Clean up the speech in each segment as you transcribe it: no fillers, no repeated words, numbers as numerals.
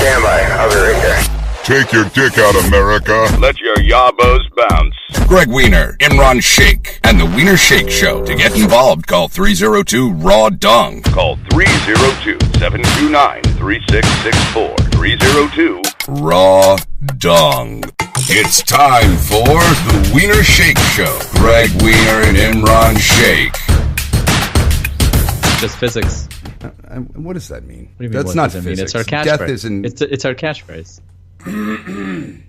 Stand by. I'll be right there. Take your dick out, America. Let your yabos bounce. Greg Wiener, Imran Sheikh, and The Wiener Sheikh Show. To get involved, call 302-RAW-DONG. Call 302-729-3664. 302-RAW-DONG. It's time for The Wiener Sheikh Show. Greg Wiener and Imran Sheikh. Just physics. What does that mean? What do you mean, That's what not does it mean? physics. It's our catchphrase. Death isn't... It's our catchphrase.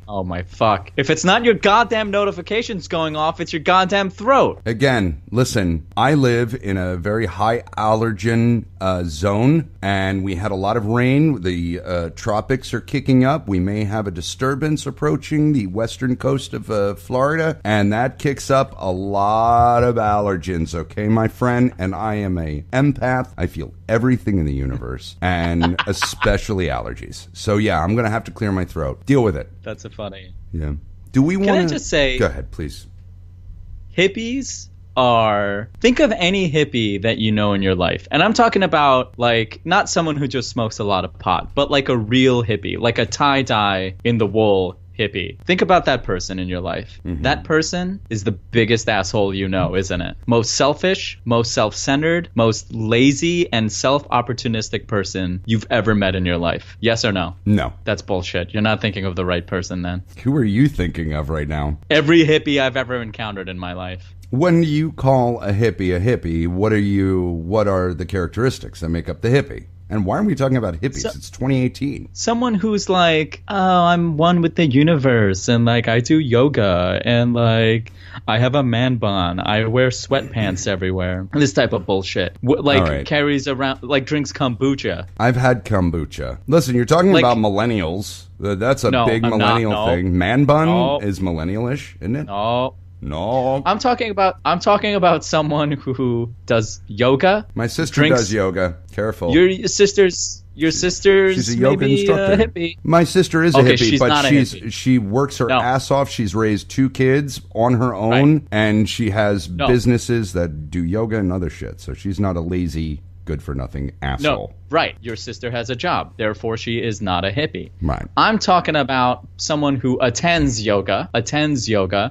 Oh my fuck. If it's not your goddamn notifications going off, it's your goddamn throat. Again, listen, I live in a very high allergen zone, and we had a lot of rain. The tropics are kicking up. We may have a disturbance approaching the western coast of Florida, and that kicks up a lot of allergens, okay, my friend? And I am a empath. I feel everything in the universe, and especially allergies. So yeah, I'm going to have to clear my throat. Deal with it. That's a funny. Yeah. Do we want to... Can I just say... Go ahead, please. Hippies are... Think of any hippie that you know in your life. And I'm talking about, like, not someone who just smokes a lot of pot, but like a real hippie, like a tie-dye in the wool hippie. Think about that person in your life. Mm-hmm. That person is the biggest asshole you know, isn't it? Most selfish, most self-centered, most lazy and self-opportunistic person you've ever met in your life. Yes or no? No. That's bullshit. You're not thinking of the right person then. Who are you thinking of right now? Every hippie I've ever encountered in my life. When you call a hippie, what are the characteristics that make up the hippie? And why are we talking about hippies? It's 2018. Someone who's like, oh, I'm one with the universe, and like I do yoga, and like I have a man bun, I wear sweatpants everywhere. This type of bullshit. Carries around, like drinks kombucha. I've had kombucha. Listen, you're talking about millennials. That's a big millennial thing. Man bun is millennial-ish, isn't it? No. I'm talking about someone who does yoga. My sister does yoga. Careful. Your sister's she's a yoga instructor. Hippie. My sister is a hippie, she's but not a hippie. She works her ass off. She's raised 2 kids on her own, right. And she has businesses that do yoga and other shit. So she's not a lazy, good-for-nothing asshole. No, right. Your sister has a job. Therefore, she is not a hippie. Right. I'm talking about someone who attends yoga,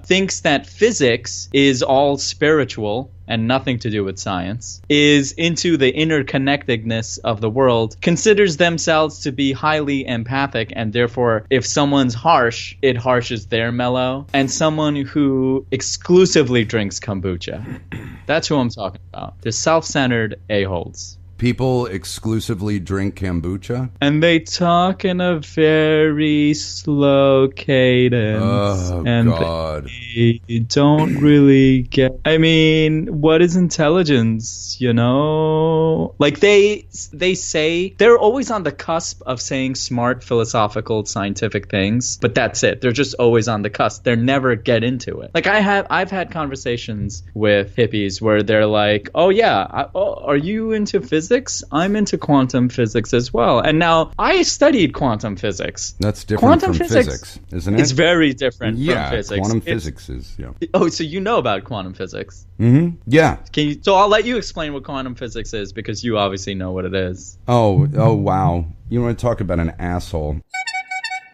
thinks that physics is all spiritual and nothing to do with science, is into the interconnectedness of the world, considers themselves to be highly empathic, and therefore, if someone's harsh, it harshes their mellow, and someone who exclusively drinks kombucha. That's who I'm talking about. The self-centered a-holes. People exclusively drink kombucha? And they talk in a very slow cadence. Oh, and God. They don't really get... I mean, what is intelligence, you know? Like, they say... They're always on the cusp of saying smart, philosophical, scientific things, but that's it. They're just always on the cusp. They never get into it. Like, I've had conversations with hippies where they're like, oh, yeah, are you into physics? I'm into quantum physics as well. And now I studied quantum physics. That's different from physics, isn't it? It's very different from physics. Quantum physics is, yeah. Oh, so you know about quantum physics? Mm-hmm. Yeah. So I'll let you explain what quantum physics is because you obviously know what it is. Oh, wow. You want to talk about an asshole?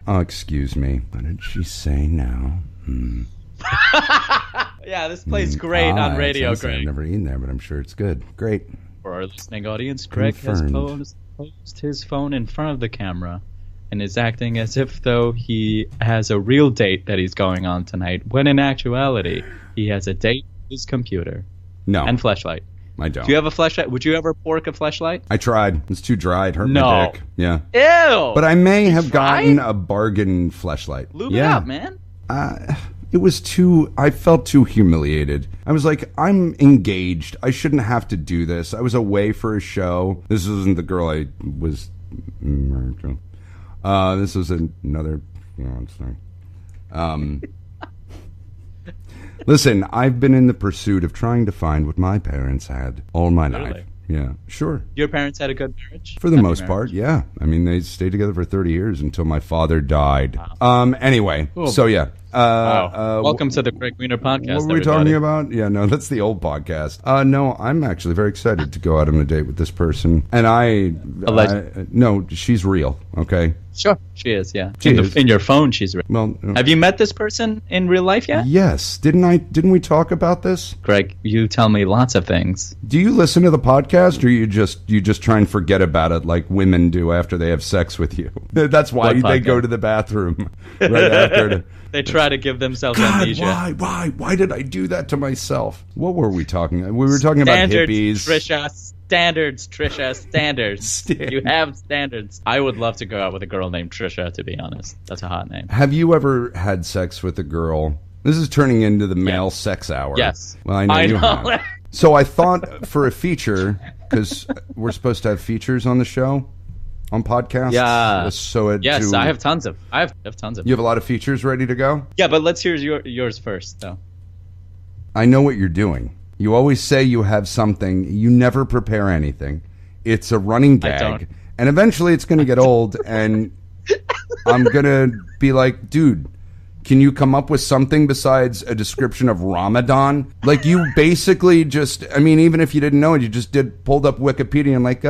Oh, excuse me. What did she say now? Yeah, this plays great on radio, Greg. I've never eaten there, but I'm sure it's good. Great. For our listening audience, Greg has posed his phone in front of the camera and is acting as if though he has a real date that he's going on tonight, when in actuality, he has a date with his computer. No. And fleshlight. I don't. Do you have a fleshlight? Would you ever pork a fleshlight? I tried. It's too dry. It hurt my dick. Yeah. Ew! But I may have gotten a bargain fleshlight. Lube it up, man. It was I felt too humiliated. I was like, I'm engaged. I shouldn't have to do this. I was away for a show. This isn't the girl I was married to. This was another, listen, I've been in the pursuit of trying to find what my parents had all my life. Yeah, sure. Your parents had a good marriage? For the most part, yeah. I mean, they stayed together for 30 years until my father died. Wow. Anyway, so yeah. Welcome to the Greg Wiener podcast. What were we talking about? Yeah, no, that's the old podcast. No, I'm actually very excited to go out on a date with this person. And no, she's real, okay? Sure, she is, yeah. She is. In your phone, she's real. Well, have you met this person in real life yet? Yes. Didn't we talk about this? Greg, you tell me lots of things. Do you listen to the podcast, or you just try and forget about it like women do after they have sex with you? That's why they go to the bathroom right after. They try to give themselves amnesia. Why did I do that to myself? What were we talking about? We were talking about hippies. Trisha, standards. You have standards. I would love to go out with a girl named Trisha, to be honest. That's a hot name. Have you ever had sex with a girl? This is turning into the male sex hour. Yes. Well, I know you have. So I thought for a feature, because we're supposed to have features on the show, on podcasts. Yeah. So I have tons of. I have tons of. You have a lot of features ready to go? Yeah, but let's hear yours first, though. I know what you're doing. You always say you have something. You never prepare anything. It's a running gag. I don't. And eventually it's going to get old, and I'm going to be like, dude, can you come up with something besides a description of Ramadan? Like, you basically just, I mean, even if you didn't know it, you just pulled up Wikipedia and like,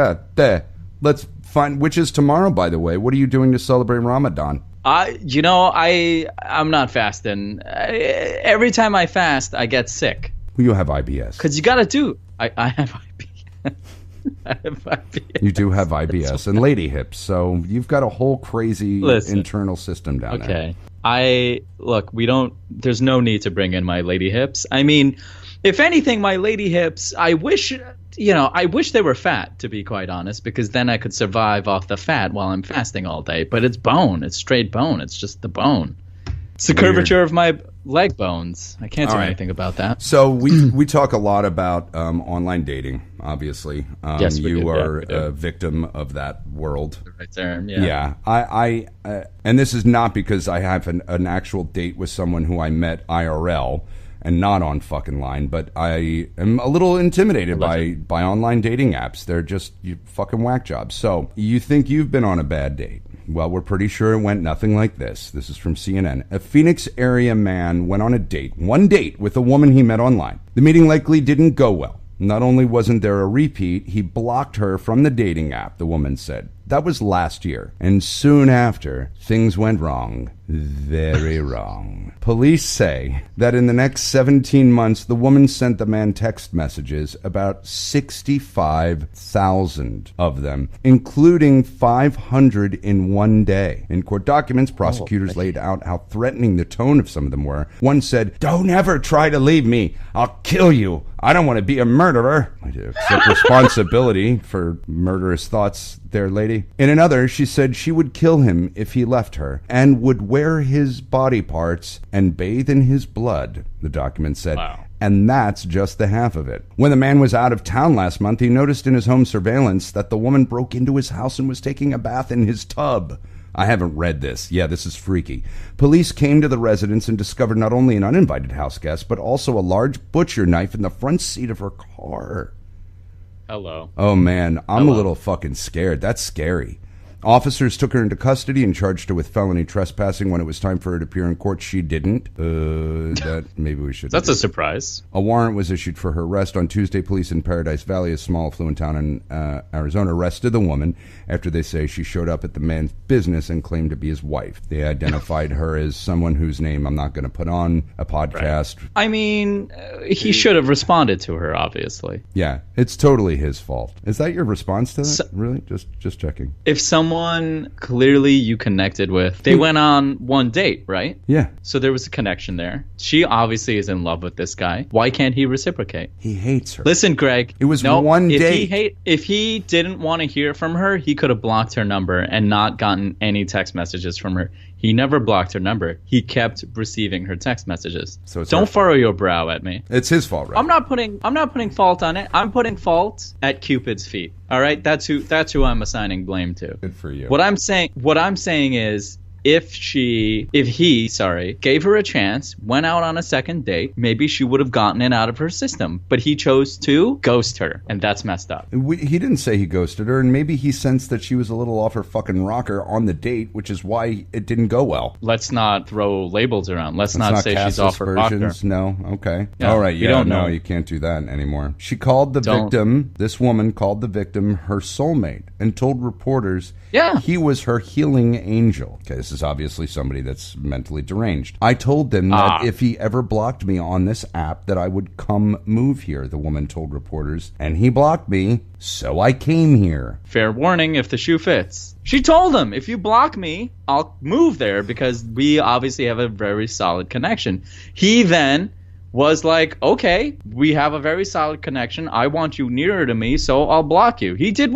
let's find, which is tomorrow, by the way. What are you doing to celebrate Ramadan? I'm not fasting. Every time I fast, I get sick. You have IBS. Because you got to do. I have IBS. I have IBS. You do have IBS and lady hips, so you've got a whole crazy internal system down there. Okay. There's no need to bring in my lady hips. I mean, if anything, my lady hips, I wish they were fat, to be quite honest, because then I could survive off the fat while I'm fasting all day. But it's bone. It's straight bone. It's just the bone. It's the curvature of my leg bones. I can't do anything about that. So we talk a lot about online dating, obviously. Yes, we you do. are we do. a victim of that world. The right term, yeah. Yeah. I and this is not because I have an actual date with someone who I met IRL and not on fucking line, but I am a little intimidated by online dating apps. They're just fucking whack jobs. So you think you've been on a bad date? Well, we're pretty sure it went nothing like this. This is from CNN. A Phoenix area man went on one date with a woman he met online. The meeting likely didn't go well. Not only wasn't there a repeat, he blocked her from the dating app, the woman said. That was last year. And soon after, things went wrong. Very wrong. Police say that in the next 17 months, the woman sent the man text messages, about 65,000 of them, including 500 in one day. In court documents, prosecutors laid out how threatening the tone of some of them were. One said, "Don't ever try to leave me. I'll kill you. I don't want to be a murderer." I do accept responsibility for murderous thoughts there, lady. In another, she said she would kill him if he left her and would wear his body parts and bathe in his blood, the document said. Wow. And that's just the half of it. When the man was out of town last month, he noticed in his home surveillance that the woman broke into his house and was taking a bath in his tub. I haven't read this. Yeah, this is freaky. Police came to the residence and discovered not only an uninvited house guest, but also a large butcher knife in the front seat of her car. Hello. Oh, man, I'm a little fucking scared. That's scary. Officers took her into custody and charged her with felony trespassing. When it was time for her to appear in court, she didn't. That maybe we should. That's a surprise. A warrant was issued for her arrest on Tuesday. Police in Paradise Valley, a small affluent town in Arizona, arrested the woman after they say she showed up at the man's business and claimed to be his wife. They identified her as someone whose name I'm not going to put on a podcast. Right. I mean, he should have responded to her, obviously. Yeah, it's totally his fault. Is that your response to that? Really? Just checking. If someone clearly you connected with, they went on one date, right? Yeah. So there was a connection there. She obviously is in love with this guy. Why can't he reciprocate? He hates her. Listen, Greg. It was one date. If he didn't want to hear from her, he could have blocked her number and not gotten any text messages from her. He never blocked her number. He kept receiving her text messages. So don't furrow your brow at me. It's his fault, right? I'm not putting fault on it. I'm putting fault at Cupid's feet. All right? That's who I'm assigning blame to. Good for you. What I'm saying is, if he gave her a chance, went out on a second date, maybe she would have gotten it out of her system. But he chose to ghost her, and that's messed up. He didn't say he ghosted her, and maybe he sensed that she was a little off her fucking rocker on the date, which is why it didn't go well. Let's not throw labels around. Let's not say she's off her rocker. No, okay. Yeah, all right, we don't know. You can't do that anymore. She called the victim, this woman called the victim her soulmate and told reporters he was her healing angel. Okay, this is obviously somebody that's mentally deranged. I told them that if he ever blocked me on this app that I would come move here, the woman told reporters, and he blocked me, so I came here. Fair warning if the shoe fits. She told him, if you block me, I'll move there because we obviously have a very solid connection. He then was like, okay, we have a very solid connection. I want you nearer to me, so I'll block you. He did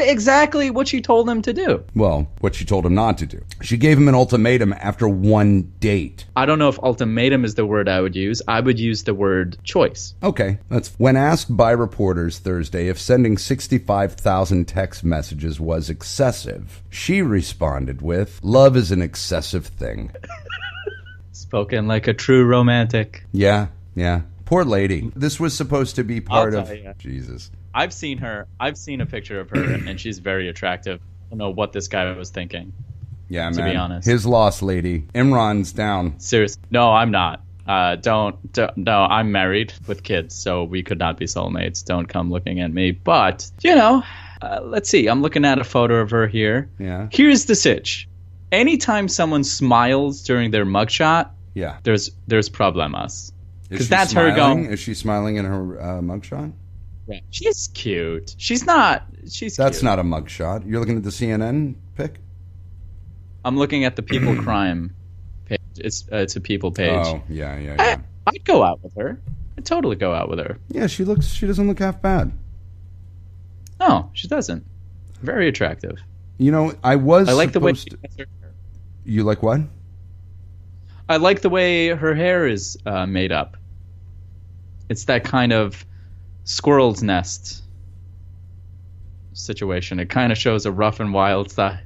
exactly what she told him to do. Well, what she told him not to do. She gave him an ultimatum after one date. I don't know if ultimatum is the word I would use. I would use the word choice. Okay. When asked by reporters Thursday if sending 65,000 text messages was excessive, she responded with, "Love is an excessive thing." Spoken like a true romantic. Yeah. Poor lady. This was supposed to be part of... Jesus. I've seen a picture of her, and she's very attractive. I don't know what this guy was thinking. Yeah, to man. be honest. His loss, lady. Imran's down. Seriously. No, I'm not. No, I'm married with kids, so we could not be soulmates. Don't come looking at me. But, let's see. I'm looking at a photo of her here. Yeah. Here's the sitch. Anytime someone smiles during their mugshot, there's problemas. Because that's smiling? her going. Is she smiling in her mugshot? Yeah, she's cute. That's not a mugshot. You're looking at the CNN pic? I'm looking at the People Crime page. It's a People page. Oh, yeah. I'd go out with her. I'd totally go out with her. Yeah, she doesn't look half bad. No, she doesn't. Very attractive. I like the way she has her hair. You like what? I like the way her hair is made up. It's that kind of squirrel's nest situation. It kind of shows a rough and wild side.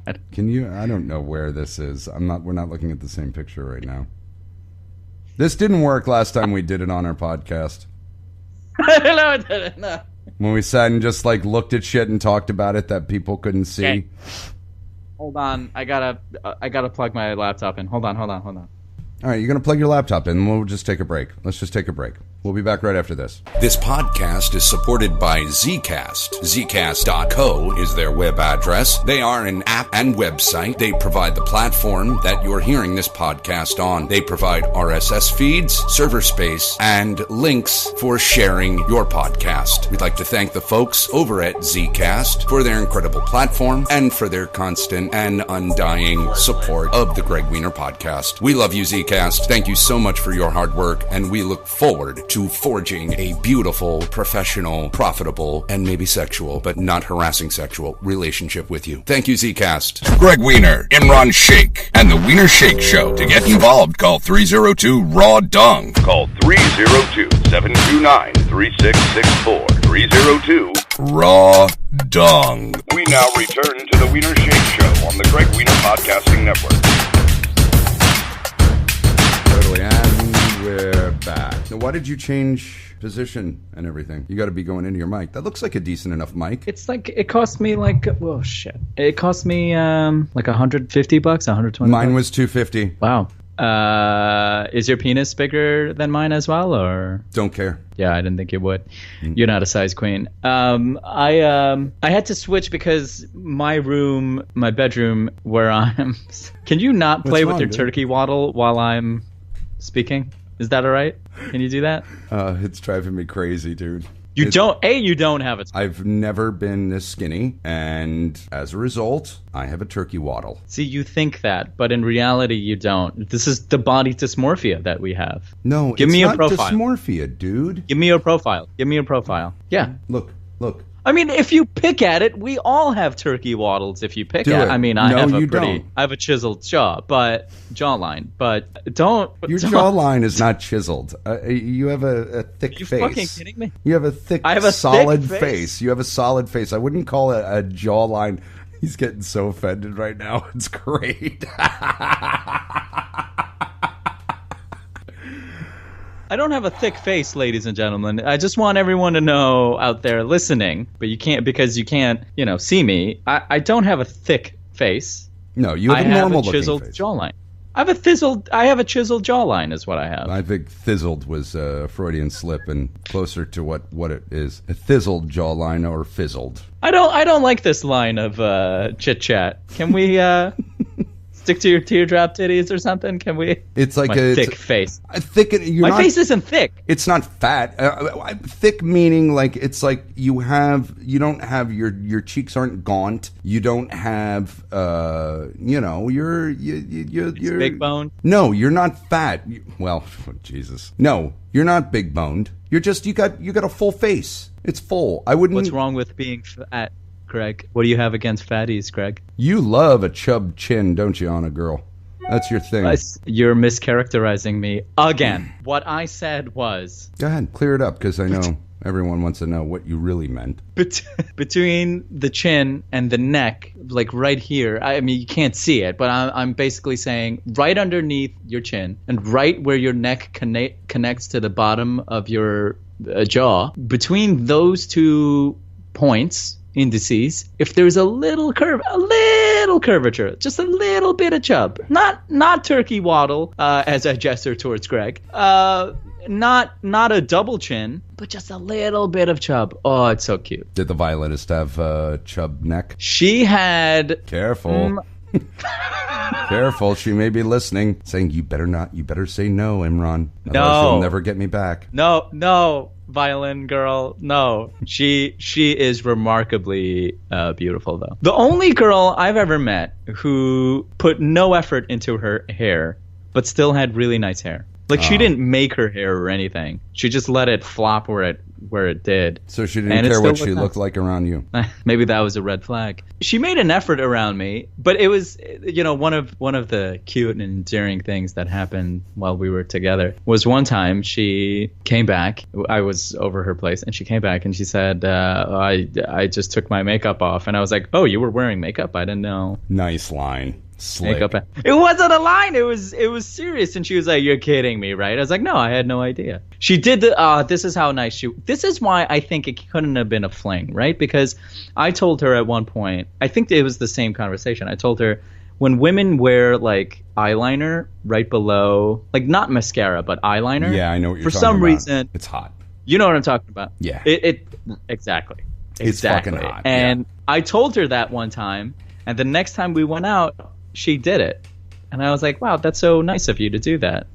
I don't know where this is. We're not looking at the same picture right now. This didn't work last time we did it on our podcast. No, it didn't. No. When we sat and just looked at shit and talked about it that people couldn't see. Okay. Hold on, I gotta plug my laptop in. Hold on. All right, you're gonna plug your laptop in, and we'll just take a break. Let's just take a break. We'll be back right after this. This podcast is supported by Zcast. Zcast.co is their web address. They are an app and website. They provide the platform that you're hearing this podcast on. They provide RSS feeds, server space, and links for sharing your podcast. We'd like to thank the folks over at Zcast for their incredible platform and for their constant and undying support of the Greg Wiener podcast. We love you, Zcast. Thank you so much for your hard work, and we look forward to forging a beautiful, professional, profitable, and maybe sexual, but not harassing sexual relationship with you. Thank you, Zcast. Greg Wiener, Imran Sheikh, and the Wiener Sheikh Show. To get involved, call 302-RAW-DUNG. Call 302-729-3664. 302-RAW-DUNG. We now return to the Wiener Sheikh Show on the Greg Wiener Podcasting Network. Totally, and we're back. Now, why did you change position and everything? You got to be going into your mic. That looks like a decent enough mic. It's it cost me It cost me like $150, $120. Mine was $250. Wow. Is your penis bigger than mine as well, or? Don't care. Yeah, I didn't think you would. You're not a size queen. I had to switch because my bedroom where I'm. Can you not play with your turkey waddle while I'm speaking? Is that all right? Can you do that? It's driving me crazy, dude. You don't have it. I've never been this skinny, and as a result, I have a turkey waddle. See, you think that, but in reality, you don't. This is the body dysmorphia that we have. No, Give me not a profile. Dysmorphia, dude. Give me a profile. Yeah. Look. I mean, if you pick at it, we all have turkey waddles. If you pick at it, I mean, I have a chiseled jawline, but don't. Your jawline is not chiseled. You have a thick face. Are you fucking kidding me? You have a thick, solid face. You have a solid face. I wouldn't call it a jawline. He's getting so offended right now. It's great. I don't have a thick face, ladies and gentlemen. I just want everyone to know out there listening, but you can't because you can't, see me. I don't have a thick face. No, you have a normal looking chiseled face. jawline. I have a chiseled jawline is what I have. I think thizzled was a Freudian slip and closer to what it is. A thizzled jawline or fizzled. I don't like this line of chit chat. Can we stick to your teardrop titties or something? Can we? It's like thick face. My face isn't thick. It's not fat. Thick meaning like it's like you don't have your cheeks aren't gaunt. You don't have you're big boned. No, you're not fat. Well, Jesus. No, you're not big boned. You're just you got a full face. It's full. I wouldn't. What's wrong with being fat, Greg? What do you have against fatties, Greg? You love a chub chin, don't you, on a girl? That's your thing. You're mischaracterizing me again. What I said was... Go ahead, clear it up, because I know everyone wants to know what you really meant. Between the chin and the neck, like right here, I mean, you can't see it, but I'm basically saying right underneath your chin and right where your neck connects to the bottom of your jaw, between those two points... indices, if there's a little curvature, just a little bit of chub, not turkey waddle, as I gesture towards Greg, not a double chin, but just a little bit of chub. Oh, it's so cute. Did the violinist have chub neck? She had. Careful. Careful, she may be listening, saying you better say no, Imran. Otherwise you'll never get me back. No, violin girl, no. She is remarkably beautiful, though. The only girl I've ever met who put no effort into her hair, but still had really nice hair. Like, she didn't make her hair or anything. She just let it flop where it did. So she didn't care what she looked like around you. Maybe that was a red flag. She made an effort around me, but it was, one of the cute and endearing things that happened while we were together was one time she came back. I was over her place, and she came back and she said, I just took my makeup off. And I was like, oh, you were wearing makeup? I didn't know. Nice line. Slick. Makeup. It wasn't a line. It was serious. And she was like, "You're kidding me, right?" I was like, "No, I had no idea." She did the. This is how nice she. This is why I think it couldn't have been a fling, right? Because I told her at one point. I think it was the same conversation. I told her when women wear like eyeliner right below, like not mascara but eyeliner. Yeah, I know what you're talking about. For some reason, it's hot. You know what I'm talking about? Yeah. It exactly. It's fucking hot. And I told her that one time, and the next time we went out. She did it. And I was like, wow, that's so nice of you to do that.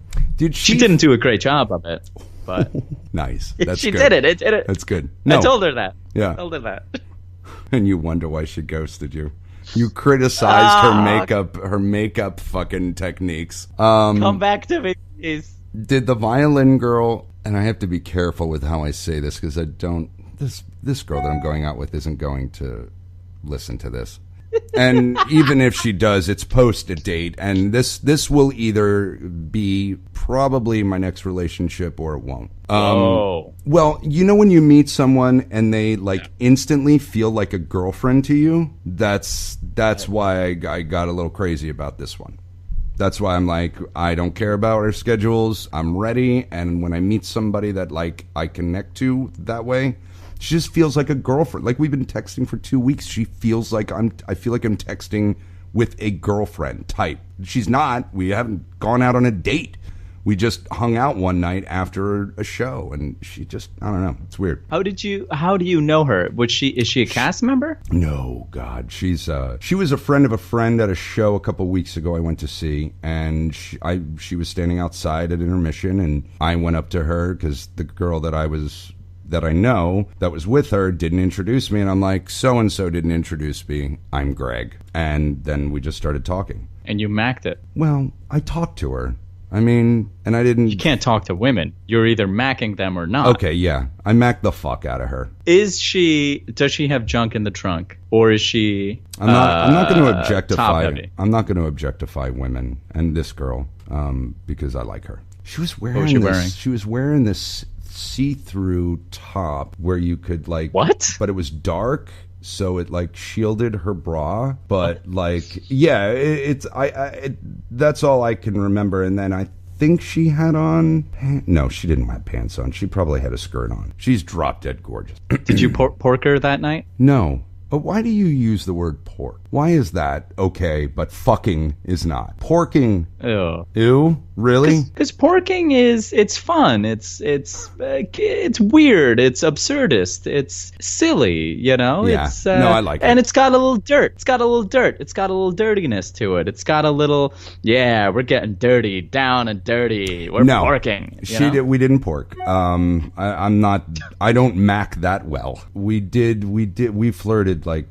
She didn't do a great job of it, but... Nice. That's she good. did it. That's good. No. I told her that. Yeah. I told her that. And you wonder why she ghosted you. You criticized her makeup fucking techniques. Come back to me, please. Did the violin girl... And I have to be careful with how I say this, because I don't... This girl that I'm going out with isn't going to listen to this. And even if she does, it's post a date, and this will either be probably my next relationship or it won't. Well, when you meet someone and they like instantly feel like a girlfriend to you, that's why I got a little crazy about this one. That's why I'm like, I don't care about our schedules. I'm ready, and when I meet somebody that like I connect to that way. She just feels like a girlfriend. Like we've been texting for 2 weeks. She feels like I feel like I'm texting with a girlfriend type. She's not. We haven't gone out on a date. We just hung out one night after a show, and she just, I don't know. It's weird. How do you know her? Is she a cast member? No, God. She was a friend of a friend at a show a couple weeks ago I went to see, and she was standing outside at intermission, and I went up to her because the girl that I know that was with her didn't introduce me, and I'm like, so-and-so didn't introduce me. I'm Greg. And then we just started talking. And you macked it. Well, I talked to her. I mean, and I didn't... You can't talk to women. You're either macking them or not. Okay, yeah. I macked the fuck out of her. Does she have junk in the trunk? Or is she I'm not going to objectify... top-heavy? I'm not going to objectify women and this girl because I like her. She was wearing this see-through top where you could like... What? But it was dark so it like shielded her bra. But like, yeah, that's all I can remember. And then I think she had on no, she didn't have pants on. She probably had a skirt on. She's drop dead gorgeous. Did you pork her that night? No. But why do you use the word pork? Why is that okay, but fucking is not? Porking. Ew. Ew? Really? Because porking it's fun. It's weird. It's absurdist. It's silly. You know. Yeah. It's, no, I like it. And it's got a little dirt. It's got a little dirt. It's got a little dirtiness to it. It's got a little. Yeah, we're getting dirty, down and dirty. We're porking. We didn't pork. I'm not. I don't mac that well. We flirted like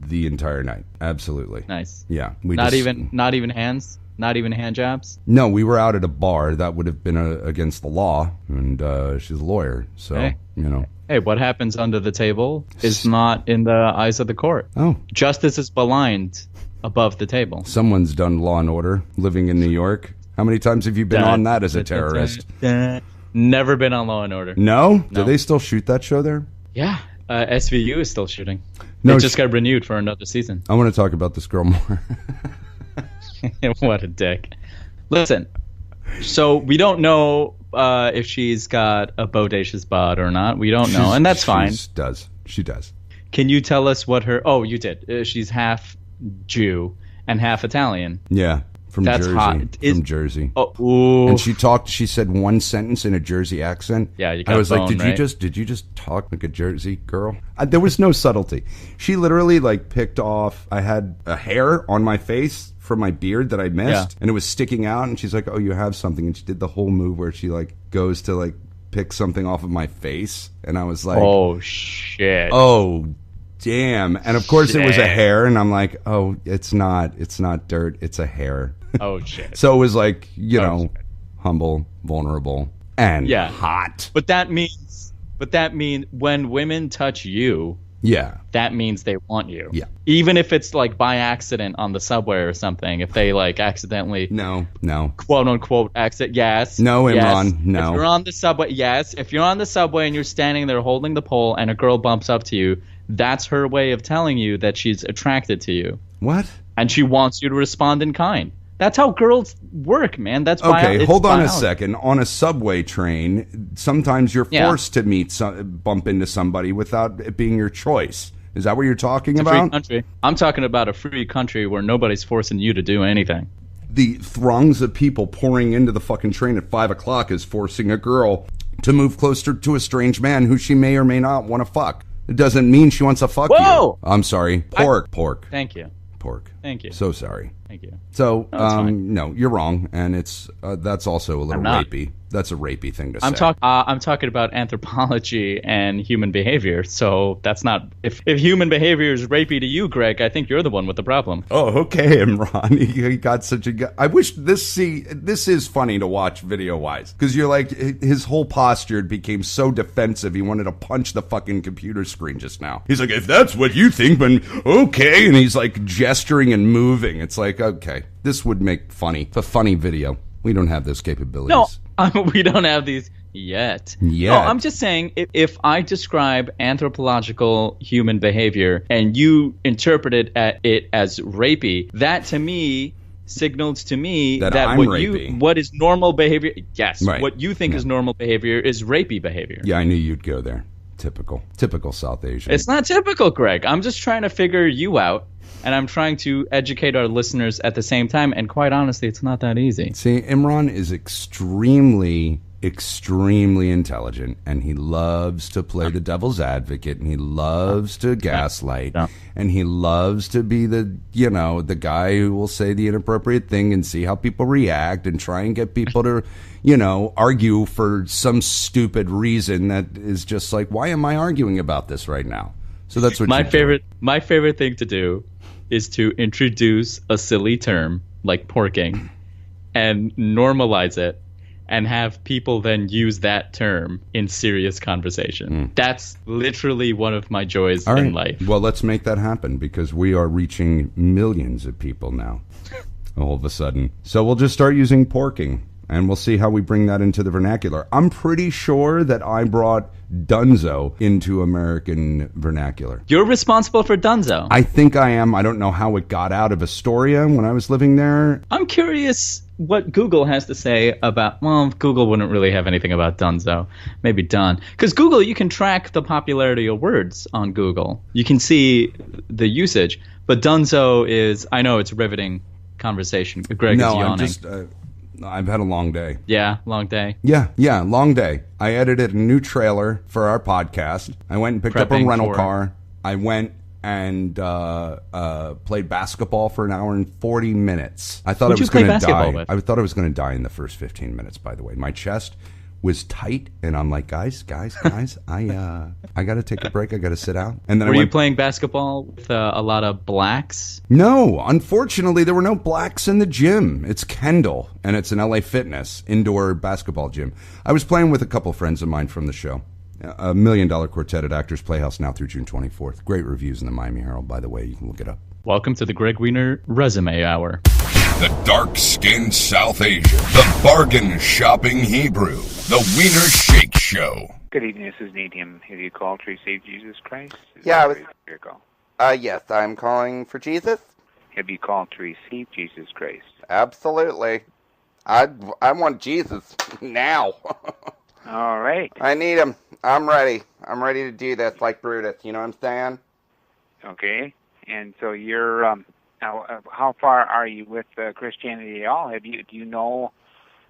the entire night. Absolutely. Nice. Yeah. Not even hands. Not even hand jobs? No, we were out at a bar. That would have been against the law, and she's a lawyer, so, hey. You know. Hey, what happens under the table is not in the eyes of the court. Oh. Justice is maligned above the table. Someone's done Law and Order, living in New York. How many times have you been on that as a terrorist? Never been on Law and Order. No? Do they still shoot that show there? Yeah. SVU is still shooting. No, it just got renewed for another season. I want to talk about this girl more. What a dick. Listen, so we don't know if she's got a bodacious bod or not. We don't know, and that's fine. She does. Can you tell us what her... Oh, you did. She's half Jew and half Italian. Yeah, from that's Jersey. Hot. From Jersey. Oh, ooh. And she said one sentence in a Jersey accent. Yeah, you got I was bone, like, did you just talk like a Jersey girl? There was no subtlety. She literally like picked off... I had a hair on my face from my beard that I missed, and it was sticking out, and she's like, oh, you have something, and she did the whole move where she like goes to like pick something off of my face, and I was like, oh shit, oh damn. And of course it was a hair, and I'm like, oh, it's not dirt, it's a hair. Oh shit. So it was like, humble, vulnerable, and hot. But that means when women touch you, that means they want you. Yeah. Even if it's like by accident on the subway or something, if they like accidentally No. quote unquote accident. Yes. No, Imran. Yes. No. If you're on the subway, yes. If you're on the subway and you're standing there holding the pole and a girl bumps up to you, that's her way of telling you that she's attracted to you. What? And she wants you to respond in kind. That's how girls work, man. That's okay. Hold on a second. On a subway train, sometimes you're forced to bump into somebody without it being your choice. Is that what you're talking about? Free country. I'm talking about a free country where nobody's forcing you to do anything. The throngs of people pouring into the fucking train at 5 o'clock is forcing a girl to move closer to a strange man who she may or may not want to fuck. It doesn't mean she wants to fuck you. I'm sorry. Pork. Thank you. Pork. Thank you. So sorry. Thank you. So, no, you're wrong, and it's that's also a little rapey. That's a rapey thing to say. I'm talking about anthropology and human behavior. So that's not if human behavior is rapey to you, Greg. I think you're the one with the problem. Oh, okay, Imran. He got such a. I wish this is funny to watch video wise because you're like his whole posture became so defensive. He wanted to punch the fucking computer screen just now. He's like, if that's what you think, then okay, and he's like gesturing and moving. It's like, okay, this would make a funny video. We don't have those capabilities. No. We don't have these yet. No, I'm just saying, if I describe anthropological human behavior and you interpret it as rapey, that to me signals to me that what is normal behavior. Yes, right. What you think is normal behavior is rapey behavior. Yeah, I knew you'd go there. Typical South Asian. It's not typical, Greg. I'm just trying to figure you out. And I'm trying to educate our listeners at the same time. And quite honestly, it's not that easy. See, Imran is extremely, extremely intelligent. And he loves to play the devil's advocate. And he loves to gaslight. And he loves to be the guy who will say the inappropriate thing and see how people react and try and get people to, argue for some stupid reason that is just like, why am I arguing about this right now? So that's what my favorite thing to do is to introduce a silly term like porking and normalize it and have people then use that term in serious conversation. That's literally one of my joys in life. Well, let's make that happen because we are reaching millions of people now all of a sudden. So we'll just start using porking. and we'll see how we bring that into the vernacular. I'm pretty sure that I brought dunzo into American vernacular. You're responsible for dunzo. I think I am. I don't know how it got out of Astoria when I was living there. I'm curious what Google has to say about, well, Google wouldn't really have anything about dunzo. Maybe done. Because Google, you can track the popularity of words on Google. You can see the usage. But dunzo is, I know it's a riveting conversation. Greg is yawning. I've had a long day. Yeah, long day. Yeah, long day. I edited a new trailer for our podcast. I went and picked up a rental car. I went and played basketball for an hour and 40 minutes. I thought I was going to die. I thought I was going to die in the first 15 minutes, by the way. My chest was tight, and I'm like, guys, I got to take a break. I got to sit out. And then Were you playing basketball with a lot of blacks? No, unfortunately, there were no blacks in the gym. It's Kendall, and it's an LA Fitness indoor basketball gym. I was playing with a couple friends of mine from the show. $1 Million Quartet at Actors Playhouse now through June 24th. Great reviews in the Miami Herald, by the way. You can look it up. Welcome to the Greg Wiener Resume Hour. The dark-skinned South Asian, the bargain shopping Hebrew, the Wiener Shake Show. Good evening, this is Medium. Have you called to receive Jesus Christ? Your call. Yes, I'm calling for Jesus. Have you called to receive Jesus Christ? Absolutely. I want Jesus now. All right. I need him. I'm ready. I'm ready to do this like Brutus. You know what I'm saying? Okay. And so you're, how far are you with Christianity at all? Do you know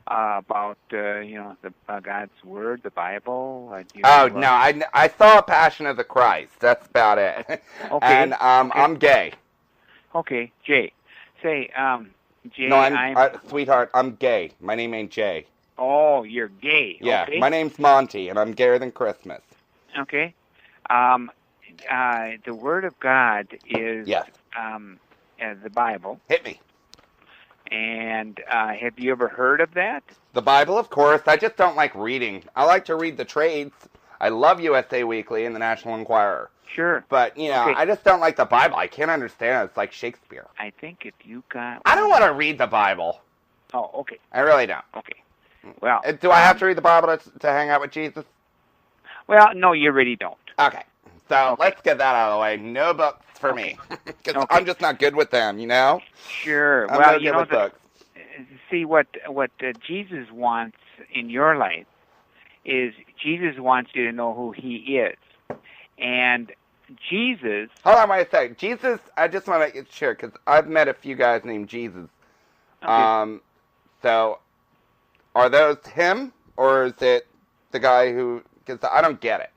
about, the God's Word, the Bible? No, I saw Passion of the Christ. That's about it. Okay. And I'm gay. Okay, Jay. Say, Jay, no, sweetheart, I'm gay. My name ain't Jay. Oh, you're gay. Yeah, okay. My name's Monty, and I'm gayer than Christmas. Okay. The Word of God is the Bible. Hit me. And have you ever heard of that? The Bible, of course. I just don't like reading. I like to read the trades. I love USA Weekly and the National Enquirer. Sure. But, I just don't like the Bible. I can't understand it. It's like Shakespeare. I think if you got... I don't want to read the Bible. Oh, okay. I really don't. Okay. Well... Do I have to read the Bible to hang out with Jesus? Well, no, you really don't. Okay. So, let's get that out of the way. No books for me. Because I'm just not good with them, Sure. I'm well, good with books. See, what Jesus wants in your life is Jesus wants you to know who he is. And Jesus... Hold on, wait a second. Jesus, I just want to make it sure, because I've met a few guys named Jesus. Okay. So, are those him, or is it the guy who... Because I don't get it.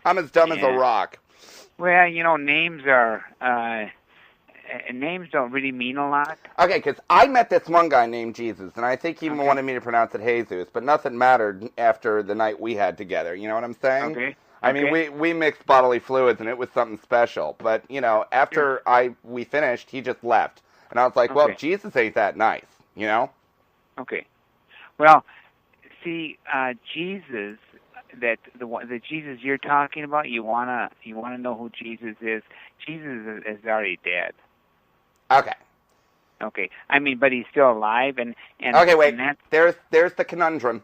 I'm as dumb as a rock. Well, names are... names don't really mean a lot. Okay, because I met this one guy named Jesus, and I think he wanted me to pronounce it Jesus, but nothing mattered after the night we had together. You know what I'm saying? Okay. I mean, we mixed bodily fluids, and it was something special. But, after we finished, he just left. And I was like, well, Jesus ain't that nice, Okay. Well, see, Jesus, the Jesus you're talking about, you wanna know who Jesus is. Jesus is already dead. Okay. Okay. I mean, but he's still alive, and okay, wait. And there's the conundrum.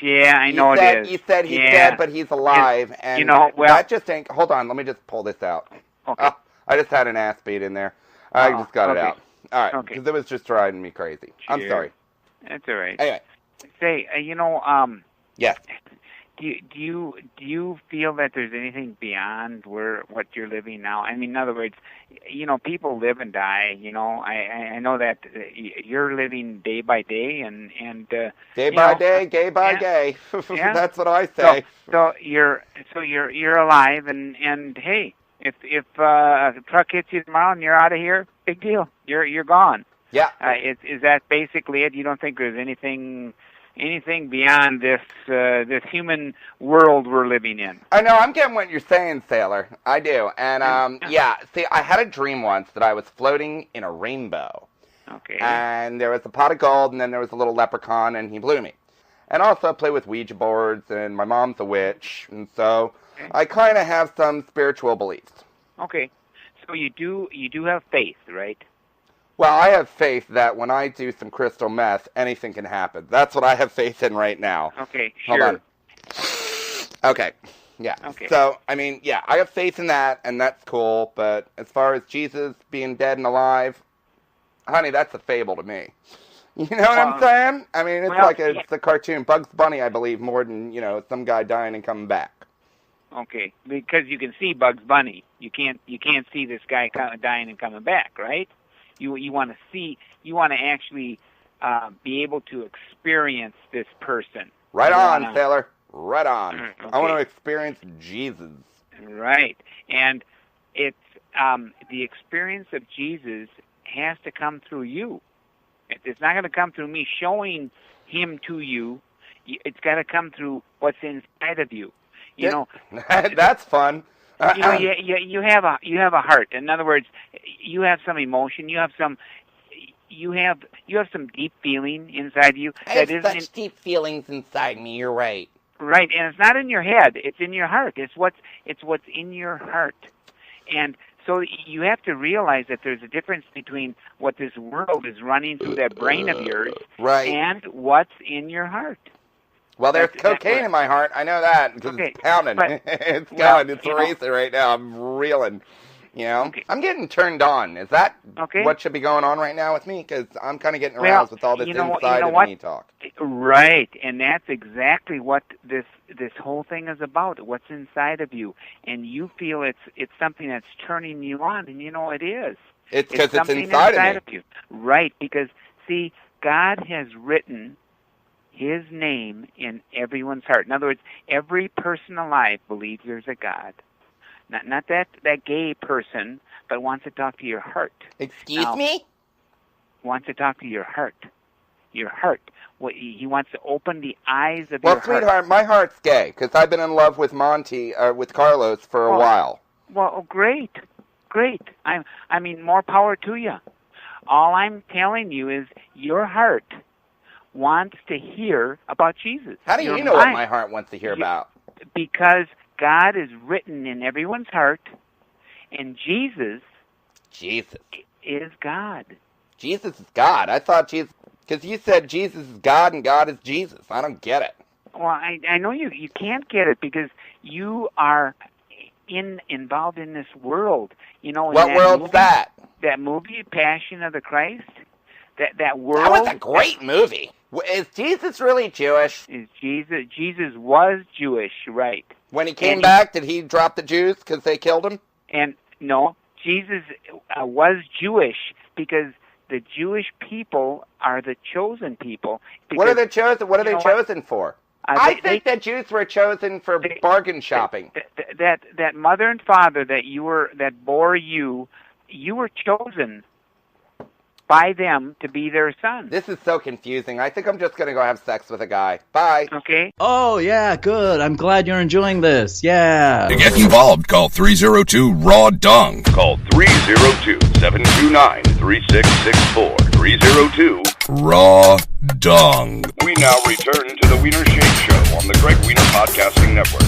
Yeah, I know it is. You said he's dead, but he's alive, and that just ain't... Hold on, let me just pull this out. Okay. I just had an ass beat in there. I just got it out. All right, okay. Because it was just driving me crazy. Sure. I'm sorry. That's all right. Anyway. Say, Yes. Do you feel that there's anything beyond what you're living now? I mean, in other words, people live and die. I know that you're living day by day, and day by day, gay by gay. Yeah. That's what I say. So you're alive, and hey, if a truck hits you tomorrow and you're out of here, big deal. You're gone. Yeah. Is that basically it? You don't think there's anything beyond this human world we're living in? I know, I'm getting what you're saying, Sailor. I do. And, see, I had a dream once that I was floating in a rainbow. Okay. And there was a pot of gold, and then there was a little leprechaun, and he blew me. And also I play with Ouija boards, and my mom's a witch, and so I kind of have some spiritual beliefs. Okay. So you do have faith, right? Well, I have faith that when I do some crystal meth, anything can happen. That's what I have faith in right now. Okay, sure. Hold on. Okay. Yeah. Okay. So, I mean, yeah, I have faith in that, and that's cool. But as far as Jesus being dead and alive, honey, that's a fable to me. You know what I'm saying? I mean, it's a cartoon. Bugs Bunny, I believe, more than, some guy dying and coming back. Okay, because you can see Bugs Bunny. You can't see this guy dying and coming back, right? You want to actually be able to experience this person. Right on, Sailor. Right on. Okay. I want to experience Jesus. Right, and it's the experience of Jesus has to come through you. It's not going to come through me showing him to you. It's got to come through what's inside of you. You know, that's fun. You have a heart. In other words, you have some emotion. You have some deep feeling inside you. I have such deep feelings inside me. You're right. Right, and it's not in your head. It's in your heart. It's what's in your heart, and so you have to realize that there's a difference between what this world is running through that brain of yours, right, and what's in your heart. Well, there's cocaine in my heart. I know that because it's pounding. It's going. It's racing right now. I'm reeling. Okay. I'm getting turned on. Is that what should be going on right now with me? Because I'm kind of getting aroused with all this inside of me talk. Right, and that's exactly what this whole thing is about. What's inside of you, and you feel it's something that's turning you on, and it is. It's because it's inside of me. You. Right, because see, God has written His name in everyone's heart. In other words, every person alive believes there's a God. Not that gay person, but wants to talk to your heart. Excuse me? Wants to talk to your heart. Your heart. He wants to open the eyes of your heart. Well, sweetheart, my heart's gay, because I've been in love with with Carlos for a while. Well, great. I mean, more power to you. All I'm telling you is your heart wants to hear about Jesus. How do you know what my heart wants to hear about? Because God is written in everyone's heart, and Jesus is God. Jesus is God. I thought Jesus, because you said Jesus is God and God is Jesus. I don't get it. Well, I know you can't get it because you are involved in this world. What world's that? That movie, Passion of the Christ. That world. That was a great movie. Is Jesus really Jewish? Jesus was Jewish, right? When he came back, did he drop the Jews because they killed him? And no, Jesus was Jewish because the Jewish people are the chosen people. What are they chosen? What are they chosen for? I think that Jews were chosen for bargain shopping. That mother and father that bore you, you were chosen by them to be their son. This is so confusing. I think I'm just going to go have sex with a guy. Bye. Okay. Oh, yeah, good. I'm glad you're enjoying this. Yeah. To get involved, call 302-RAW-DUNG. Call 302-729-3664. 302-RAW-DUNG. We now return to the Wiener Shake Show on the Greg Wiener Podcasting Network.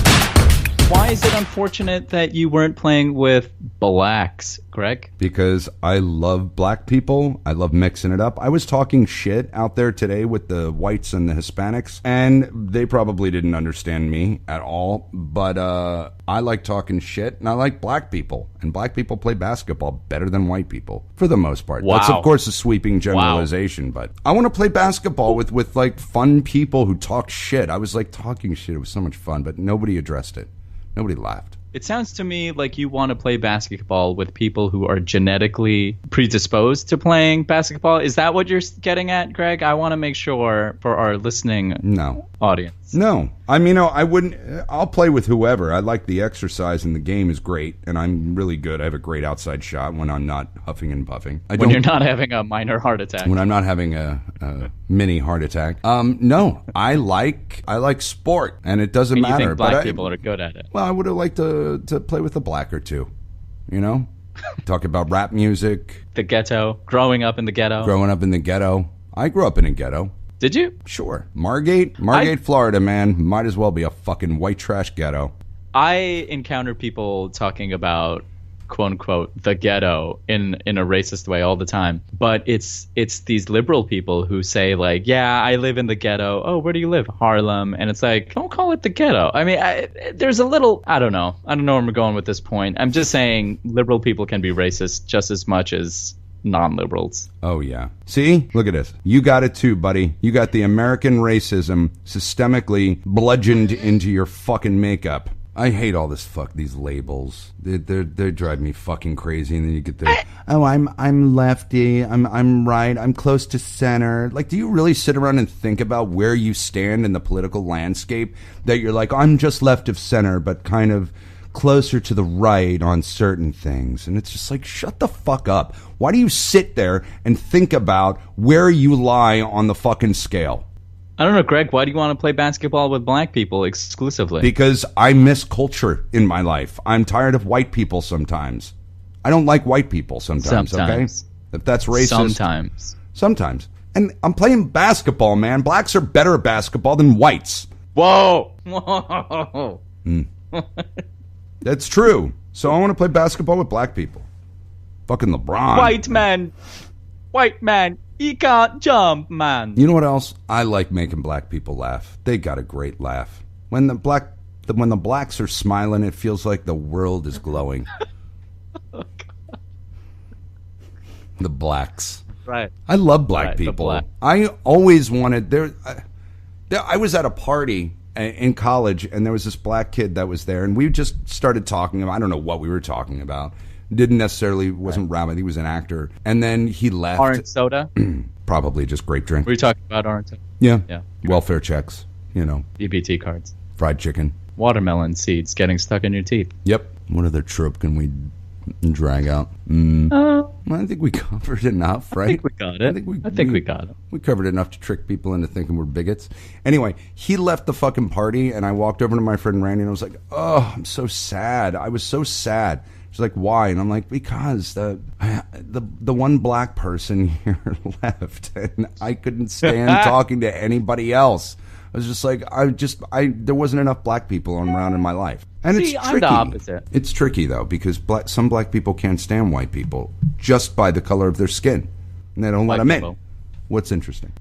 Why is it unfortunate that you weren't playing with blacks, Greg? Because I love black people. I love mixing it up. I was talking shit out there today with the whites and the Hispanics, and they probably didn't understand me at all. But I like talking shit, and I like black people. And black people play basketball better than white people, for the most part. Wow. That's, of course, a sweeping generalization, but I want to play basketball with like, fun people who talk shit. I was, like, talking shit. It was so much fun, but nobody addressed it. Nobody laughed. It sounds to me like you want to play basketball with people who are genetically predisposed to playing basketball. Is that what you're getting at, Greg? I want to make sure for our listening audience. No. I mean, I wouldn't. I'll play with whoever. I like the exercise, and the game is great, and I'm really good. I have a great outside shot when I'm not huffing and puffing. When you're not having a minor heart attack. When I'm not having a mini heart attack. No, I like sport, and it doesn't matter. You think black people are good at it? Well, I would have liked to play with a black or two, Talk about rap music. The ghetto. Growing up in the ghetto. I grew up in a ghetto. Did you? Sure. Margate, Florida, man. Might as well be a fucking white trash ghetto. I encounter people talking about quote unquote the ghetto in a racist way all the time, but it's these liberal people who say like, yeah, I live in the ghetto. Oh, where do you live? Harlem. And it's like, don't call it the ghetto. I mean, there's a little, I don't know where I'm going with this point. I'm just saying liberal people can be racist just as much as non-liberals. Oh yeah. See, look at this. You got it too, buddy. You got the American racism systemically bludgeoned into your fucking makeup. I hate all these labels. They drive me fucking crazy. And then you get I'm lefty. I'm right. I'm close to center. Like, do you really sit around and think about where you stand in the political landscape? That you're like, I'm just left of center, but kind of closer to the right on certain things. And it's just like, shut the fuck up. Why do you sit there and think about where you lie on the fucking scale? I don't know, Greg, why do you want to play basketball with black people exclusively? Because I miss culture in my life. I'm tired of white people sometimes. I don't like white people sometimes. Okay? If that's racist. Sometimes. And I'm playing basketball, man. Blacks are better at basketball than whites. Whoa. That's true. So I want to play basketball with black people. Fucking LeBron. White man. He can't jump, man. You know what else? I like making black people laugh. They got a great laugh. When the blacks are smiling, it feels like the world is glowing. Oh, God. The blacks. Right. I love black people. I always wanted I was at a party in college, and there was this black kid that was there, and we just started talking about, I don't know what we were talking about. Wasn't rap. I think he was an actor. And then he left. Orange soda? Probably just grape drink. Were you talking about orange soda? Yeah. Welfare checks, EBT cards. Fried chicken. Watermelon seeds getting stuck in your teeth. Yep. What other trope can we drag out? I think we covered enough, right? I think we got it. I think we got it. We covered enough to trick people into thinking we're bigots. Anyway, he left the fucking party, and I walked over to my friend Randy, and I was like, oh, I'm so sad. I was so sad. She's like, why? And I'm like, because the one black person here left, and I couldn't stand talking to anybody else. I was just like, there wasn't enough black people around in my life. And it's tricky. I'm the opposite. It's tricky, though, because some black people can't stand white people just by the color of their skin. And they don't let them in. What's interesting?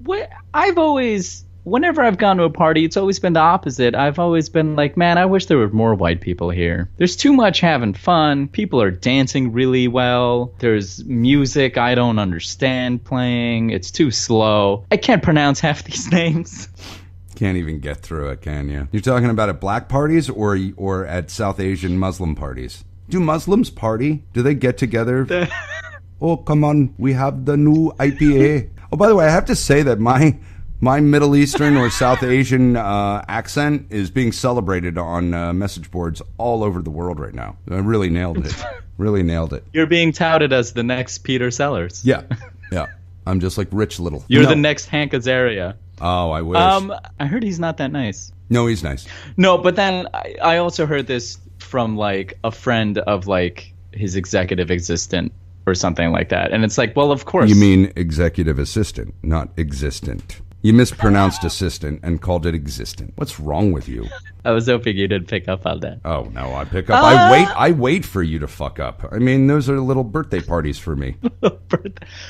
Whenever I've gone to a party, it's always been the opposite. I've always been like, man, I wish there were more white people here. There's too much having fun. People are dancing really well. There's music I don't understand playing. It's too slow. I can't pronounce half these names. Can't even get through it, can you? You're talking about at black parties or at South Asian Muslim parties? Do Muslims party? Do they get together? Oh, come on. We have the new IPA. Oh, by the way, I have to say that my Middle Eastern or South Asian accent is being celebrated on message boards all over the world right now. I really nailed it. Really nailed it. You're being touted as the next Peter Sellers. Yeah. I'm just like Rich Little. You're the next Hank Azaria. Oh, I wish. I heard he's not that nice. No, he's nice. No, but then I also heard this from like a friend of like his executive assistant or something like that. And it's like, well, of course. You mean executive assistant, not existent. You mispronounced assistant and called it existent. What's wrong with you? I was hoping you didn't pick up on that. Oh, no, I pick up. I wait for you to fuck up. I mean, those are little birthday parties for me.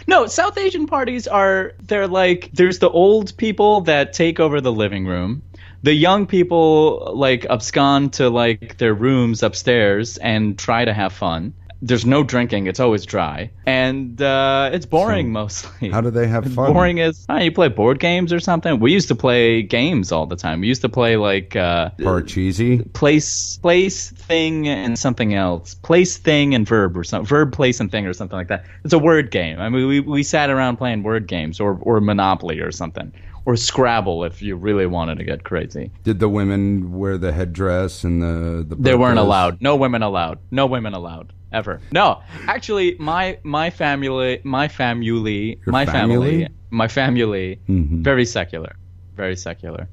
No, South Asian parties they're like, there's the old people that take over the living room. The young people like abscond to like their rooms upstairs and try to have fun. There's no drinking. It's always dry. And it's boring mostly. How do they have fun? Boring is, you play board games or something. We used to play games all the time. We used to play like... Parcheesi? Place, thing, and something else. Place, thing, and verb or something. Verb, place, and thing or something like that. It's a word game. I mean, we sat around playing word games or Monopoly or something. Or Scrabble if you really wanted to get crazy. Did the women wear the headdress and the They weren't allowed. No women allowed. No women allowed. Ever. No. Actually, my family, mm-hmm. Very secular. Very secular.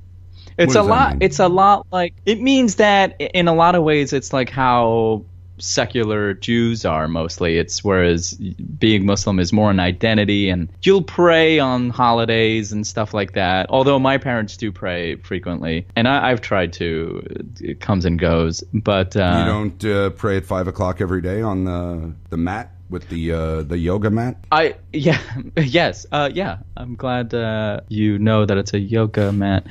It's a lot like, it means that in a lot of ways it's like how secular Jews are mostly. It's whereas being Muslim is more an identity, and you'll pray on holidays and stuff like that. Although my parents do pray frequently, and I've tried to. It comes and goes, but you don't pray at 5 o'clock every day on the mat with the yoga mat. Yes. I'm glad you know that it's a yoga mat.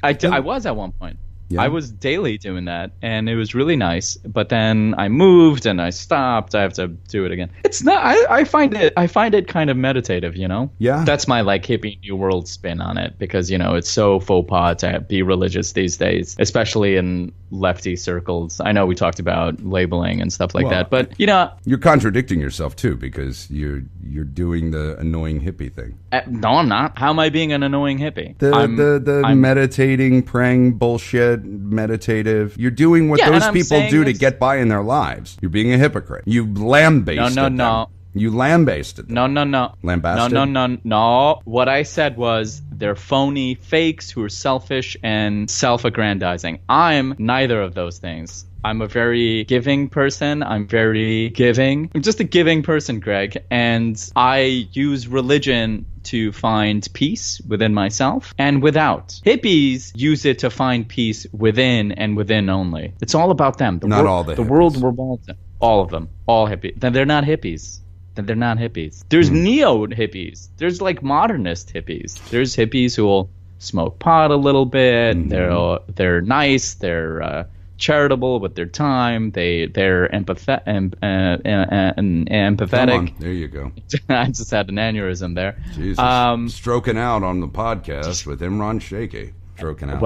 I was at one point. Yeah. I was daily doing that, and it was really nice. But then I moved and I stopped. I have to do it again. It's not. I find it kind of meditative. Yeah. That's my hippie new world spin on it, because it's so faux pas to be religious these days, especially in lefty circles. I know we talked about labeling and stuff like that, but you're contradicting yourself too, because you're doing the annoying hippie thing. No, I'm not. How am I being an annoying hippie? I'm meditating, praying bullshit. Meditative. You're doing what those people do to get by in their lives. You're being a hypocrite. You lambasted them. You lambasted them. No. Lambasted? No. What I said was they're phony fakes who are selfish and self-aggrandizing. I'm neither of those things. I'm a very giving person. I'm just a giving person, Greg. And I use religion to find peace within myself and without. Hippies use it to find peace within and within only. It's all about them. Not all the hippies. The world revolves. All of them. All hippies. Then they're not hippies. There's neo-hippies. There's modernist hippies. There's hippies who will smoke pot a little bit. Mm-hmm. They're nice. They're charitable with their time. They're empathetic. Come on, there you go. I just had an aneurysm there. Jesus. Stroking out on the podcast with Imran Shaikh. Stroking out.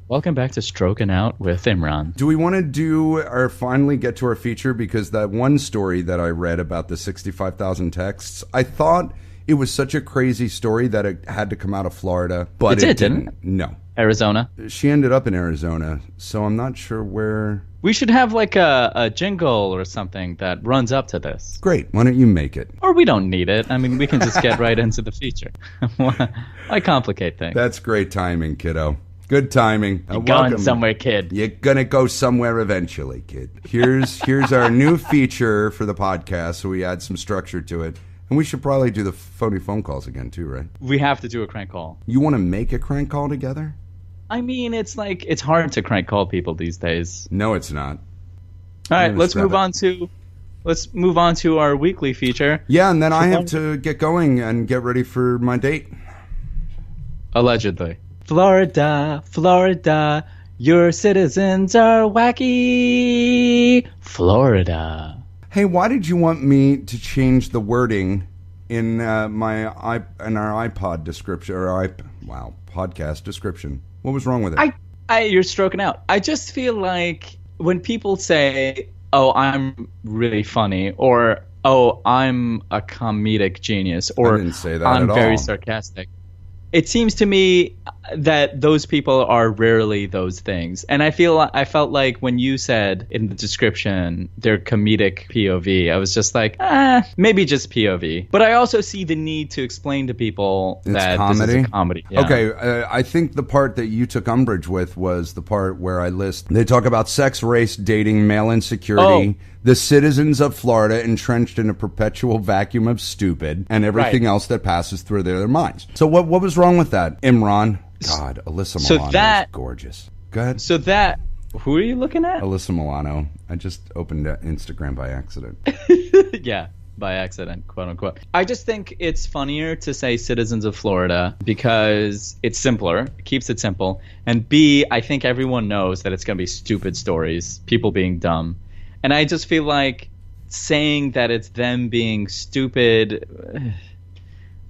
Welcome back to Stroking Out with Imran. Do we want to finally get to our feature? Because that one story that I read about the 65,000 texts, I thought it was such a crazy story that it had to come out of Florida, but it didn't. No. Arizona. She ended up in Arizona, so I'm not sure where. We should have a jingle or something that runs up to this. Great. Why don't you make it? Or we don't need it. I mean, we can just get right into the feature. Why complicate things? That's great timing, kiddo. Good timing. You're going somewhere, kid. You're gonna go somewhere eventually, kid. Here's our new feature for the podcast, so we add some structure to it. And we should probably do the phone calls again, too, right? We have to do a crank call. You want to make a crank call together? I mean, it's hard to crank call people these days. No, it's not. All right, let's move on to our weekly feature. Yeah, and then I have to get going and get ready for my date. Allegedly. Florida, your citizens are wacky. Florida. Hey, why did you want me to change the wording in our iPod description podcast description? What was wrong with it? You're stroking out. I just feel like when people say, "Oh, I'm really funny," or "Oh, I'm a comedic genius," or I didn't say that "I'm at very all. sarcastic," it seems to me that those people are rarely those things. And I felt like when you said in the description their comedic POV, I was just like, maybe just POV. But I also see the need to explain to people that this is a comedy. Yeah. Okay, I think the part that you took umbrage with was the part where they talk about sex, race, dating, male insecurity, the citizens of Florida entrenched in a perpetual vacuum of stupid, and everything else that passes through their minds. So what was wrong with that, Imran? God, Alyssa Milano is gorgeous. Go ahead. So that, who are you looking at? Alyssa Milano. I just opened Instagram by accident. Yeah, by accident, quote unquote. I just think it's funnier to say citizens of Florida because it's simpler, it keeps it simple. And B, I think everyone knows that it's going to be stupid stories, people being dumb. And I just feel like saying that it's them being stupid,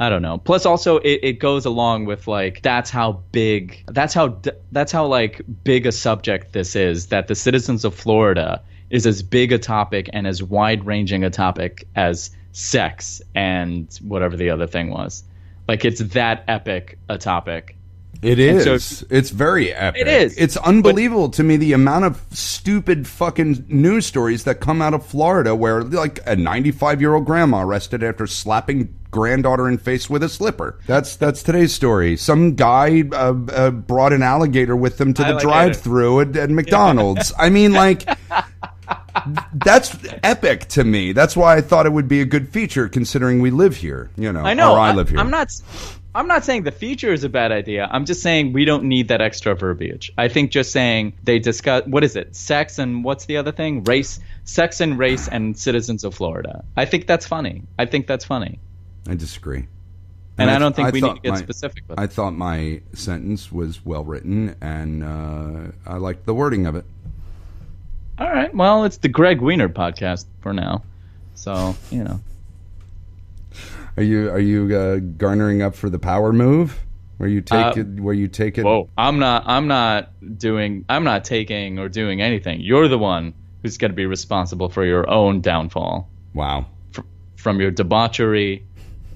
I don't know. Plus, also, it goes along with that's how big a subject this is. That the citizens of Florida is as big a topic and as wide-ranging a topic as sex and whatever the other thing was. It's that epic a topic. It is. It's very epic. It is. It's unbelievable to me the amount of stupid fucking news stories that come out of Florida where a 95-year-old grandma arrested after slapping granddaughter in face with a slipper. That's today's story. Some guy brought an alligator with him to the drive-thru at McDonald's. I mean, That's epic to me. That's why I thought it would be a good feature, considering we live here. I know. Or I live here. I'm not saying the feature is a bad idea. I'm just saying we don't need that extra verbiage. I think just saying they discuss, what is it? Sex and what's the other thing? Sex and race and citizens of Florida. I think that's funny. I disagree. And I don't think we need to get specific with it. I thought my sentence was well written, and I liked the wording of it. All right. Well, it's the Greg Wiener podcast for now. So, Are you garnering up for the power move? Where you take it? Whoa! I'm not taking or doing anything. You're the one who's going to be responsible for your own downfall. Wow! From your debauchery,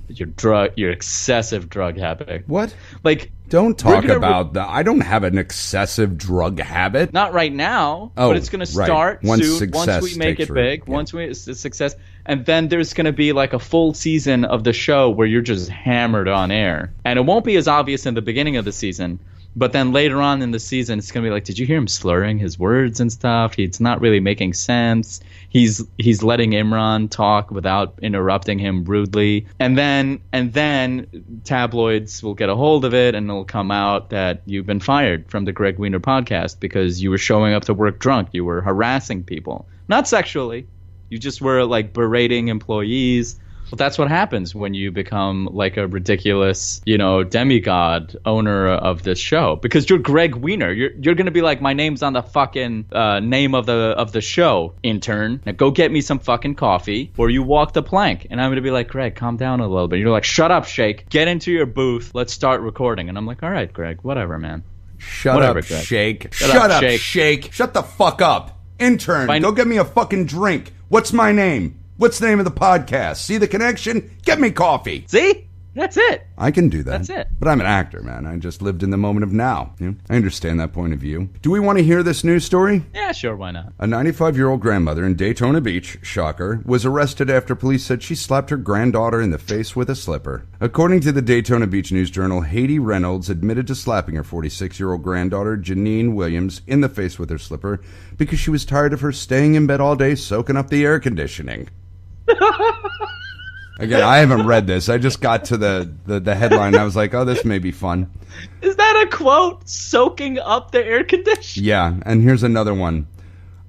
your excessive drug habit. What? Like, don't talk about that. I don't have an excessive drug habit. Not right now, but it's going to start soon. Once we make it big, yeah. Once it's a success, and then there's going to be like a full season of the show where you're just hammered on air, and it won't be as obvious in the beginning of the season, but then later on in the season, it's going to be like, did you hear him slurring his words and stuff? It's not really making sense. He's letting Imran talk without interrupting him rudely, and then tabloids will get a hold of it, and it'll come out that you've been fired from the Greg Wiener podcast because you were showing up to work drunk. You were harassing people, not sexually. You just were like berating employees. Well, that's what happens when you become like a ridiculous, demigod owner of this show, because you're Greg Wiener. You're going to be like, my name's on the fucking name of the show, intern. Now go get me some fucking coffee, or you walk the plank. And I'm going to be like, Greg, calm down a little bit. You're like, shut up, Shake. Get into your booth. Let's start recording. And I'm like, all right, Greg, whatever, man. Shut up, Shake. Shut up, Shake. Shut the fuck up. Intern, go get me a fucking drink. What's my name? What's the name of the podcast? See the connection? Get me coffee. See? That's it. I can do that. That's it. But I'm an actor, man. I just lived in the moment of now. I understand that point of view. Do we want to hear this news story? Yeah, sure. Why not? A 95-year-old grandmother in Daytona Beach, shocker, was arrested after police said she slapped her granddaughter in the face with a slipper. According to the Daytona Beach News Journal, Haiti Reynolds admitted to slapping her 46-year-old granddaughter, Janine Williams, in the face with her slipper because she was tired of her staying in bed all day soaking up the air conditioning. Again, I haven't read this. I just got to the headline, and I was like, oh, this may be fun. Is that a quote? Soaking up the air conditioning? Yeah, and here's another one.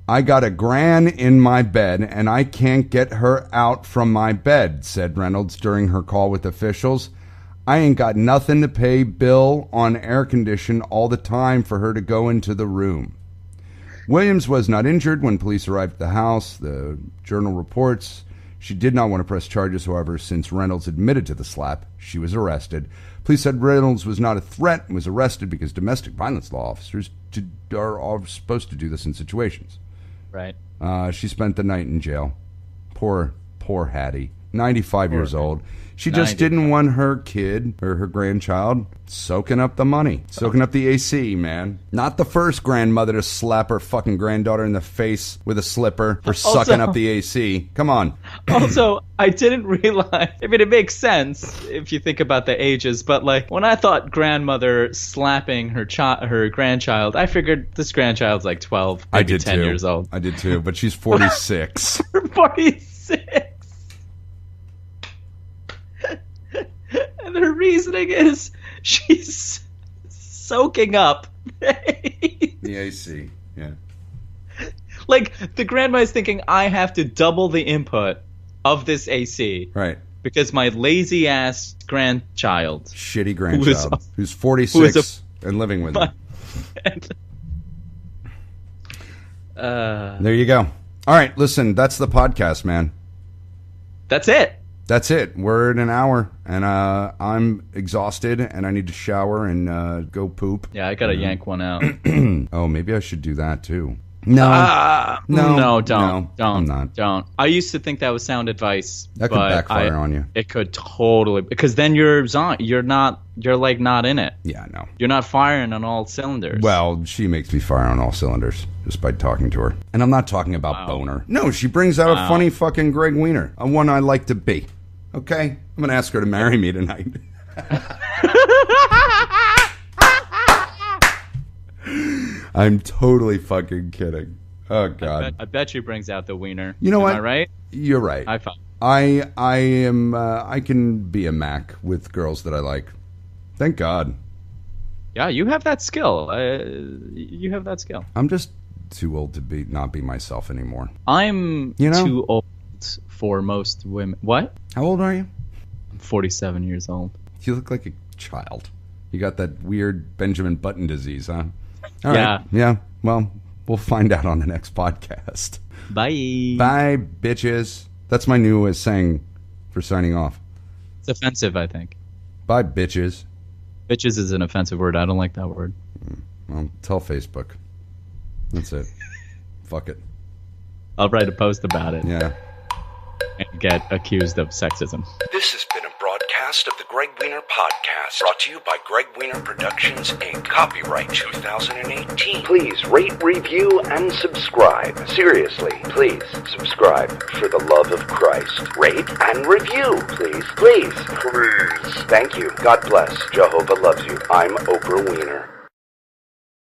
I got a gran in my bed, and I can't get her out from my bed, said Reynolds during her call with officials. I ain't got nothing to pay bill on air condition all the time for her to go into the room. Williams was not injured when police arrived at the house, the Journal reports. She did not want to press charges, however, since Reynolds admitted to the slap. She was arrested. Police said Reynolds was not a threat and was arrested because domestic violence law officers are supposed to do this in situations. Right. She spent the night in jail. Poor Hattie. 95 years old. She just didn't want her kid or her grandchild soaking up the money, soaking up the AC, man. Not the first grandmother to slap her fucking granddaughter in the face with a slipper for sucking up the AC. Come on. Also, I didn't realize, I mean, it makes sense if you think about the ages, but like when I thought grandmother slapping her grandchild, I figured this grandchild's like 12, maybe 10 years old. I did too, but she's 46. 46. And her reasoning is she's soaking up the AC. Yeah. Like the grandma is thinking, I have to double the input of this AC. Right. Because my lazy ass grandchild. Shitty grandchild. Who's 46 and living with me. There you go. All right, listen, that's the podcast, man. That's it. That's it. We're at an hour, and I'm exhausted, and I need to shower and go poop. Yeah, I gotta yank one out. Oh, maybe I should do that too. No, don't. I'm not. Don't. I used to think that was sound advice. That could backfire on you. It could totally, because then you're like not in it. Yeah, no. You're not firing on all cylinders. Well, she makes me fire on all cylinders just by talking to her. And I'm not talking about boner. No, she brings out a funny fucking Greg Wiener, a one I like to be. Okay? I'm going to ask her to marry me tonight. I'm totally fucking kidding. Oh God. I bet you brings out the wiener. You know what? Am I right? You're right. High five. I am. I can be a Mac with girls that I like. Thank God. Yeah, you have that skill. You have that skill. I'm just too old to not be myself anymore. I'm too old for most women. What? How old are you? I'm 47 years old. You look like a child. You got that weird Benjamin Button disease, huh? All right. Yeah. Well, we'll find out on the next podcast. Bye. Bye, bitches. That's my new saying for signing off. It's offensive, I think. Bye, bitches. Bitches is an offensive word. I don't like that word. Well, tell Facebook. That's it. Fuck it. I'll write a post about it. Yeah. And get accused of sexism. This has been a broadcast of the Greg Wiener Podcast, brought to you by Greg Wiener Productions, Inc. Copyright 2018. Please rate, review, and subscribe. Seriously, please subscribe for the love of Christ. Rate and review, please. Please. Please. Thank you. God bless. Jehovah loves you. I'm Oprah Wiener.